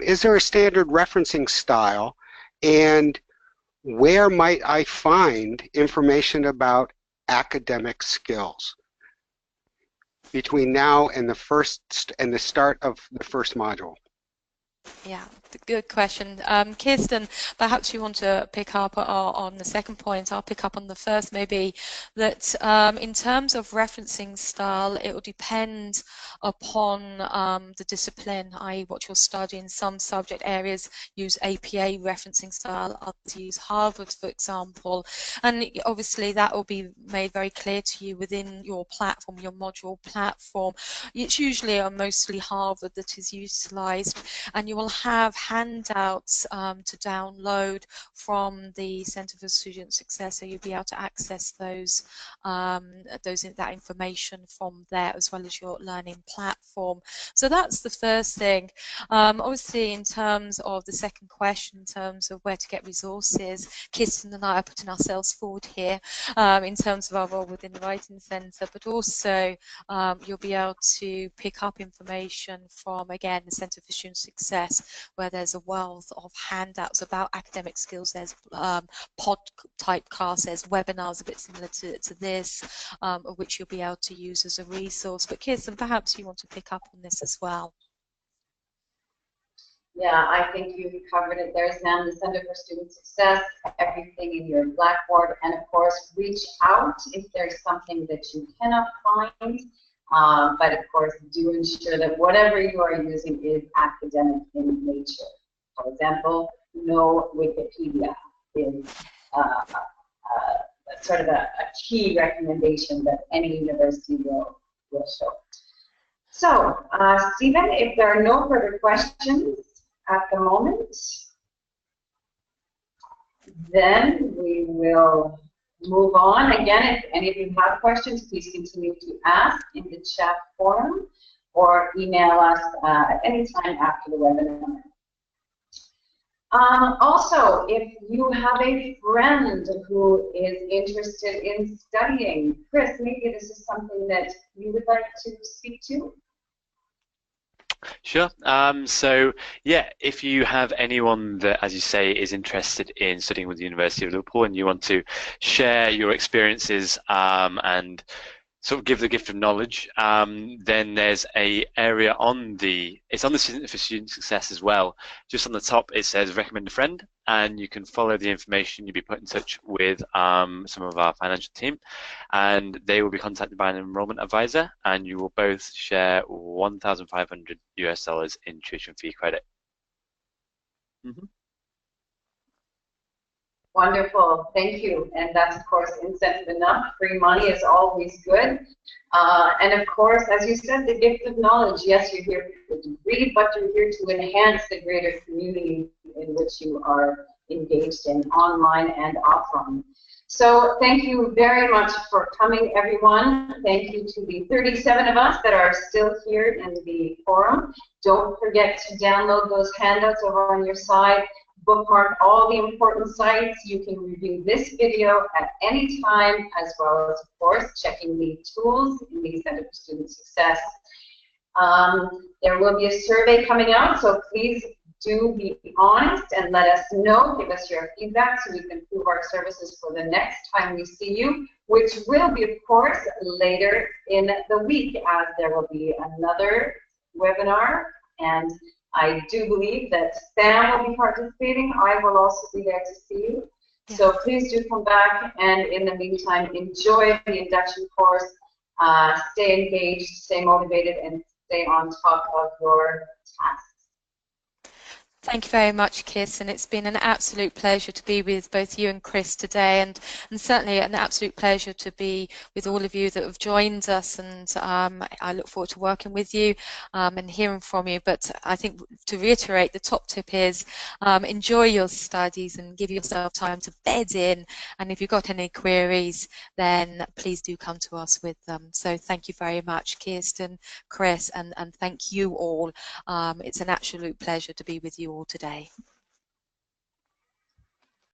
Is there a standard referencing style, and where might I find information about academic skills between now and the start of the first module? Yeah, good question. Kirsten, perhaps you want to pick up on the second point. I'll pick up on the first, maybe, that in terms of referencing style, it will depend upon the discipline, i.e. what you're studying. Some subject areas use APA referencing style, others use Harvard, for example, and obviously that will be made very clear to you within your platform, your module platform. It's usually or mostly Harvard that is utilized, and you will have handouts to download from the Center for Student Success, so you'll be able to access that information from there, as well as your learning platform. So that's the first thing. Obviously, in terms of the second question, in terms of where to get resources, Kirsten and I are putting ourselves forward here in terms of our role within the Writing Centre, but also you'll be able to pick up information from, again, the Centre for Student Success, where there's a wealth of handouts about academic skills. There's pod type casts, there's webinars a bit similar to this, which you'll be able to use as a resource. But Kirsten, perhaps you want to pick up on this as well. Yeah, I think you've covered it there, Sam. The Center for Student Success, everything in your Blackboard, and of course, reach out if there's something that you cannot find. But of course, do ensure that whatever you are using is academic in nature. For example, no Wikipedia is sort of a key recommendation that any university will show. So, Stephen, if there are no further questions at the moment, then we will move on. Again, if any of you have questions, please continue to ask in the chat forum or email us at any time after the webinar. Also, if you have a friend who is interested in studying, Chris, maybe this is something that you would like to speak to? Sure. So, yeah, if you have anyone that, as you say, is interested in studying with the University of Liverpool and you want to share your experiences and sort of give the gift of knowledge, then there's a area on it's on the Center for Student Success as well. Just on the top it says recommend a friend, and you can follow the information. You'll be put in touch with some of our financial team, and they will be contacted by an enrollment advisor, and you will both share $1,500 in tuition fee credit. Mm-hmm. Wonderful, thank you. And that's, of course, incentive enough. Free money is always good. And of course, as you said, the gift of knowledge. Yes, you're here for the degree, but you're here to enhance the greater community in which you are engaged in, online and offline. So thank you very much for coming, everyone. Thank you to the 37 of us that are still here in the forum. Don't forget to download those handouts over on your side. Bookmark all the important sites. You can review this video at any time, as well as, of course, checking the tools in the Center for Student Success. There will be a survey coming out, so please do be honest and let us know. Give us your feedback so we can improve our services for the next time we see you, which will be, of course, later in the week, as there will be another webinar. And I do believe that Sam will be participating. I will also be there to see you. Yeah. So please do come back, and in the meantime, enjoy the induction course. Stay engaged, stay motivated, and stay on top of your tasks. Thank you very much, Kirsten. It's been an absolute pleasure to be with both you and Chris today, and certainly an absolute pleasure to be with all of you that have joined us, and I look forward to working with you and hearing from you. But I think, to reiterate, the top tip is enjoy your studies and give yourself time to bed in, and if you've got any queries, then please do come to us with them. So thank you very much, Kirsten, Chris, and thank you all. It's an absolute pleasure to be with you all today.